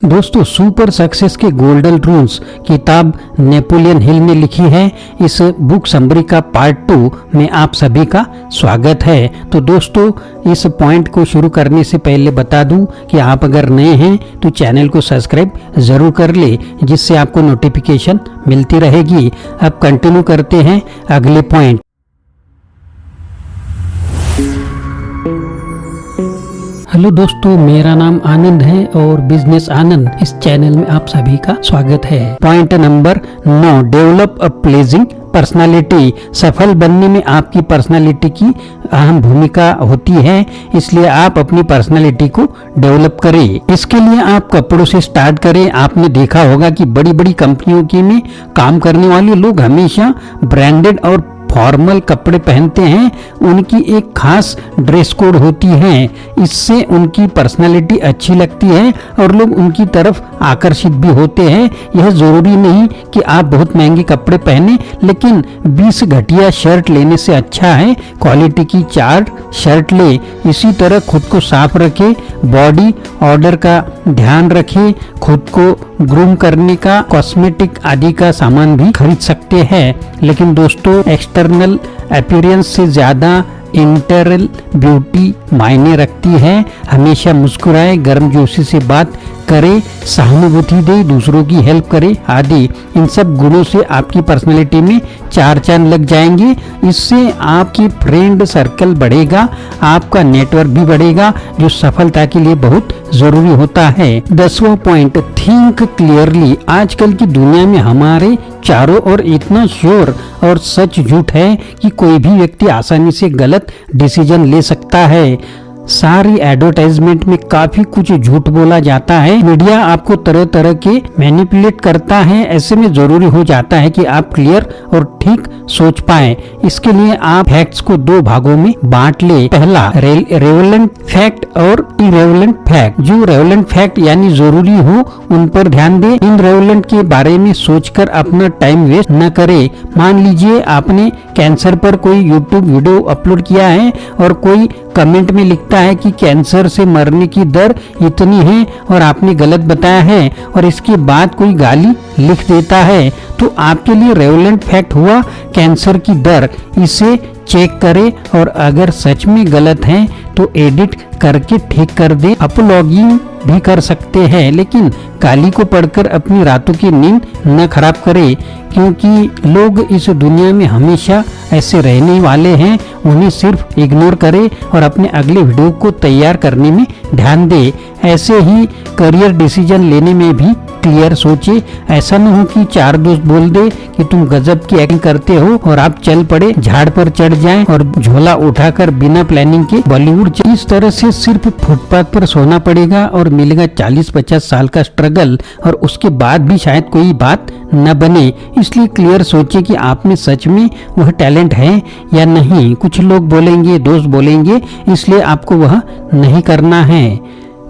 दोस्तों, super success के golden rules किताब नेपोलियन हिल ने लिखी है। इस बुक समरी का पार्ट 2 में आप सभी का स्वागत है। तो दोस्तों, इस पॉइंट को शुरू करने से पहले बता दूं कि आप अगर नए हैं तो चैनल को सब्सक्राइब जरूर कर ले, जिससे आपको नोटिफिकेशन मिलती रहेगी। अब कंटिन्यू करते हैं अगले पॉइंट। हेलो दोस्तों, मेरा नाम आनंद है और बिजनेस आनंद इस चैनल में आप सभी का स्वागत है। Point number 9, develop a pledging personality. सफल बनने में आपकी पर्सनालिटी की अहम भूमिका होती है, इसलिए आप अपनी पर्सनालिटी को डेवलप करें। इसके लिए आप कपड़ों से स्टार्ट करें। आपने देखा होगा कि बड़ी बड़ी कंपनियों के में काम करने वाले लोग हमेशा ब्रांडेड और फॉर्मल कपड़े पहनते हैं। उनकी एक खास ड्रेस कोड होती है, इससे उनकी पर्सनालिटी अच्छी लगती है और लोग उनकी तरफ आकर्षित भी होते हैं। यह जरूरी नहीं कि आप बहुत महंगे कपड़े पहने, लेकिन 20 घटिया शर्ट लेने से अच्छा है क्वालिटी की 4 शर्ट ले। इसी तरह खुद को साफ रखें, बॉडी ऑर्डर का ध्यान रखें, खुद को ग्रूम करने का कॉस्मेटिक आदि का सामान भी खरीद सकते हैं। लेकिन दोस्तों, एक्सटर्नल अपीयरेंस से ज्यादा इंटरनल ब्यूटी मायने रखती है। हमेशा मुस्कुराए, गर्मजोशी से बात करे, सहानुभूति दे, दूसरों की हेल्प करे आदि। इन सब गुणों से आपकी पर्सनालिटी में 4 चांद लग जाएंगे। इससे आपकी फ्रेंड सर्कल बढ़ेगा, आपका नेटवर्क भी बढ़ेगा, जो सफलता के लिए बहुत जरूरी होता है। 10वां पॉइंट, थिंक क्लियरली। आजकल की दुनिया में हमारे चारों ओर इतना शोर और सच झूठ है कि कोई भी व्यक्ति आसानी से गलत डिसीजन ले सकता है। सारी एडवर्टाइजमेंट में काफी कुछ झूठ बोला जाता है। मीडिया आपको तरह तरह के मैनिपुलेट करता है। ऐसे में जरूरी हो जाता है कि आप क्लियर और ठीक सोच पाएं। इसके लिए आप फैक्ट्स को 2 भागों में बांट ले। पहला, रेलेवेंट फैक्ट और इरेलेवेंट फैक्ट। जो रेलेवेंट फैक्ट यानी जरूरी हो उन पर ध्यान दे। इनरेलेवेंट के बारे में सोचकर अपना टाइम वेस्ट न करे। मान लीजिए आपने कैंसर पर कोई यूट्यूब वीडियो अपलोड किया है और कोई कमेंट में लिखता है कि कैंसर से मरने की दर इतनी है और आपने गलत बताया है, और इसके बाद कोई गाली लिख देता है, तो आपके लिए रेलेवेंट फैक्ट हुआ कैंसर की दर। इसे चेक करें और अगर सच में गलत है तो एडिट करके ठीक कर दे। अपलॉगिंग भी कर सकते हैं, लेकिन गाली को पढ़कर अपनी रातों की नींद न खराब करें, क्योंकि लोग इस दुनिया में हमेशा ऐसे रहने वाले हैं। उन्हें सिर्फ इग्नोर करें और अपने अगले वीडियो को तैयार करने में ध्यान दें। ऐसे ही करियर डिसीजन लेने में भी क्लियर सोचे। ऐसा न हो कि 4 दोस्त बोल दे कि तुम गजब की एक्टिंग करते हो और आप चल पड़े, झाड़ पर चढ़ जाएं और झोला उठाकर बिना प्लानिंग के बॉलीवुड। इस तरह से सिर्फ फुटपाथ पर सोना पड़ेगा और मिलेगा 40-50 साल का स्ट्रगल, और उसके बाद भी शायद कोई बात न बने। इसलिए क्लियर सोचे कि आप में सच में वह टैलेंट है या नहीं। कुछ लोग बोलेंगे, दोस्त बोलेंगे, इसलिए आपको वह नहीं करना है।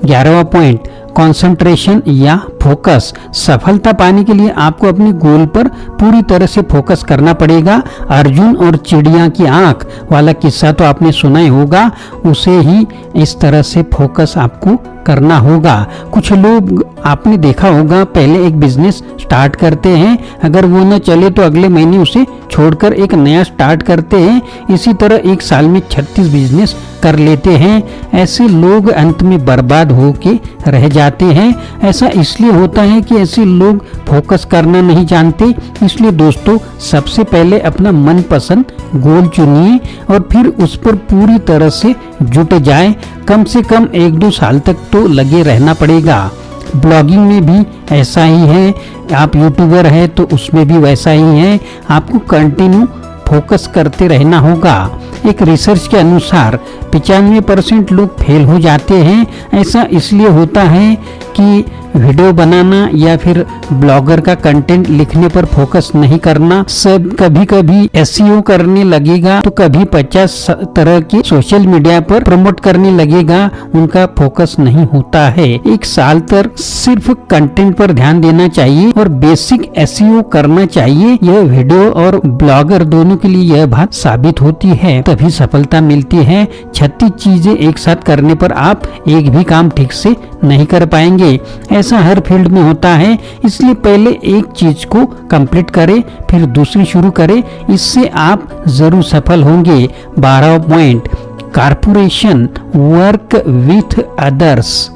11वां पॉइंट, कंसंट्रेशन या फोकस। सफलता पाने के लिए आपको अपने गोल पर पूरी तरह से फोकस करना पड़ेगा। अर्जुन और चिड़िया की आंख वाला किस्सा तो आपने सुना ही होगा, उसे ही इस तरह से फोकस आपको करना होगा। कुछ लोग आपने देखा होगा, पहले एक बिजनेस स्टार्ट करते हैं, अगर वो न चले तो अगले महीने उसे छोड़कर एक नया स्टार्ट करते हैं। इसी तरह 1 साल में 36 बिजनेस कर लेते हैं। ऐसे लोग अंत में बर्बाद होके रह जाते हैं। ऐसा इसलिए होता है कि ऐसे लोग फोकस करना नहीं जानते। इसलिए दोस्तों, सबसे पहले अपना मनपसंद गोल चुनिए और फिर उस पर पूरी तरह से जुट जाए। कम से कम 1-2 साल तक तो लगे रहना पड़ेगा। ब्लॉगिंग में भी ऐसा ही है, आप यूट्यूबर हैं तो उसमें भी वैसा ही है। आपको कंटिन्यू फोकस करते रहना होगा। एक रिसर्च के अनुसार 95% लोग फेल हो जाते हैं। ऐसा इसलिए होता है कि वीडियो बनाना या फिर ब्लॉगर का कंटेंट लिखने पर फोकस नहीं करना। सब कभी कभी एसईओ करने लगेगा तो कभी 50 तरह के सोशल मीडिया पर प्रमोट करने लगेगा, उनका फोकस नहीं होता है। 1 साल तक सिर्फ कंटेंट पर ध्यान देना चाहिए और बेसिक एसईओ करना चाहिए। यह वीडियो और ब्लॉगर दोनों के लिए यह बात साबित होती है, तभी सफलता मिलती है। 36 चीजें एक साथ करने पर आप एक भी काम ठीक से नहीं कर पाएंगे। ऐसा हर फील्ड में होता है, इसलिए पहले एक चीज को कंप्लीट करें फिर दूसरी शुरू करें, इससे आप जरूर सफल होंगे। 12वां point, corporation work with others.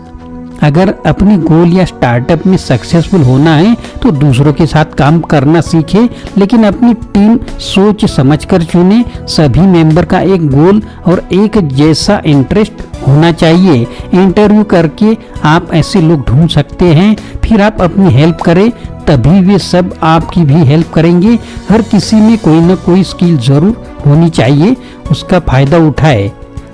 अगर अपनी गोल या स्टार्टअप में सक्सेसफुल होना है तो दूसरों के साथ काम करना सीखे, लेकिन अपनी टीम सोच समझकर चुने। सभी मेंबर का एक गोल और एक जैसा इंटरेस्ट होना चाहिए। इंटरव्यू करके आप ऐसे लोग ढूंढ सकते हैं, फिर आप अपनी हेल्प करें, तभी वे सब आपकी भी हेल्प करेंगे। हर किसी में कोई ना कोई स्किल जरूर होनी चाहिए, उसका फायदा उठाए।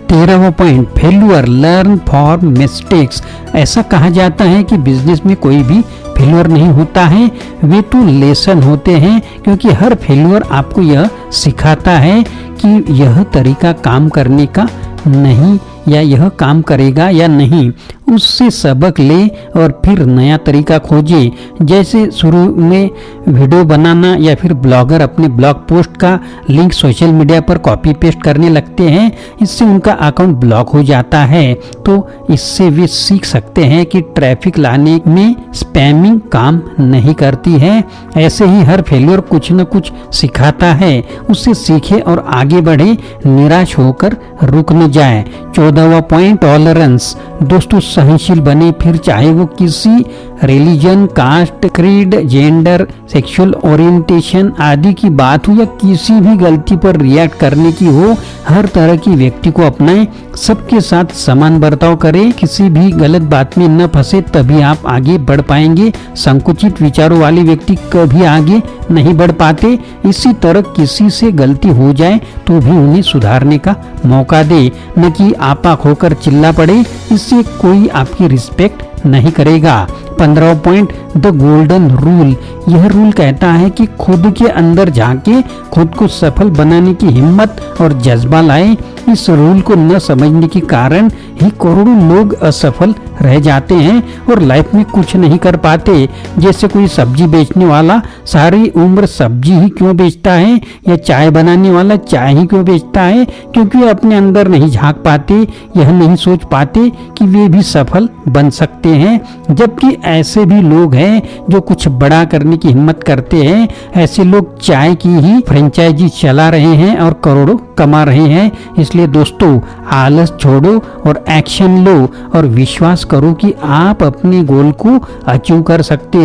13वां point, failure learn for mistakes. ऐसा कहा जाता है कि बिजनेस में कोई भी फेल्यूर नहीं होता है, वे तो लेसन होते हैं, क्योंकि हर फेल्यूर आपको यह सिखाता है कि यह तरीका काम करने का नहीं या यह काम करेगा या नहीं। उससे सबक ले और फिर नया तरीका खोजे। जैसे शुरू में वीडियो बनाना या फिर ब्लॉगर अपने ब्लॉग पोस्ट का लिंक सोशल मीडिया पर कॉपी पेस्ट करने लगते हैं, इससे उनका अकाउंट ब्लॉक हो जाता है। तो इससे वे सीख सकते हैं कि ट्रैफिक लाने में स्पैमिंग काम नहीं करती है। ऐसे ही हर फेल्योर कुछ न कुछ सिखाता है, उससे सीखे और आगे बढ़े, निराश होकर रुक न जाए। 14वां पॉइंट, टॉलरेंस। दोस्तों सहनशील बने, फिर चाहे वो किसी religion, caste, creed, gender, sexual orientation आदि की बात हो या किसी भी गलती पर रिएक्ट करने की हो, हर तरह की व्यक्ति को अपनाएं, सबके साथ समान बर्ताव करें, किसी भी गलत बात में न फंसे, तभी आप आगे बढ़ पाएंगे। संकुचित विचारों वाले व्यक्ति कभी आगे नहीं बढ़ पाते। इसी तरह किसी से गलती हो जाए तो भी उन्हें सुधारने का मौका दे, न कि आपा खोकर चिल्ला पड़े, इससे कोई आपकी रिस्पेक्ट नहीं करेगा। 15वां पॉइंट, द गोल्डन रूल। यह रूल कहता है कि खुद के अंदर झांके, खुद को सफल बनाने की हिम्मत और जज्बा लाए। इस रूल को न समझने के कारण ही करोड़ों लोग असफल रह जाते हैं और लाइफ में कुछ नहीं कर पाते। जैसे कोई सब्जी बेचने वाला सारी उम्र सब्जी ही क्यों बेचता है, या चाय बनाने वाला चाय ही क्यों बेचता है, क्योंकि वे अपने अंदर नहीं झांक पाते, यह नहीं सोच पाते कि वे भी सफल बन सकते हैं। जबकि ऐसे भी लोग हैं जो कुछ बड़ा करने की हिम्मत करते हैं। ऐसे लोग चाय की ही फ्रेंचाइजी चला रहे हैं और करोड़ों कमा रहे हैं। इसलिए दोस्तों आलस छोड़ो और एक्शन लो और विश्वास करो कि आप अपने गोल को अचीव कर सकते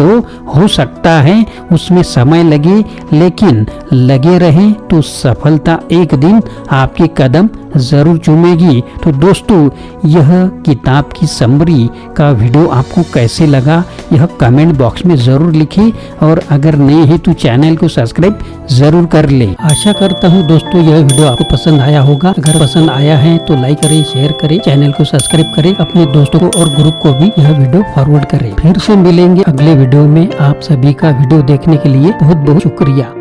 हो सकता है उसमें समय लगे, लेकिन लगे रहे तो सफलता एक दिन आपके कदम जरूर चूमेगी। तो दोस्तों यह किताब की समरी का वीडियो आपको कैसे लगा यह कमेंट बॉक्स में जरूर लिखें, और अगर नए हैं तो चैनल को सब्सक्राइब जरूर कर ले। आशा करता हूँ दोस्तों यह वीडियो आपको पसंद आया होगा। अगर पसंद आया है तो लाइक करें, शेयर करें, चैनल को सब्सक्राइब करें, अपने दोस्तों को और ग्रुप को भी यह वीडियो फॉरवर्ड करें। फिर से मिलेंगे अगले वीडियो में। आप सभी का वीडियो देखने के लिए बहुत बहुत शुक्रिया।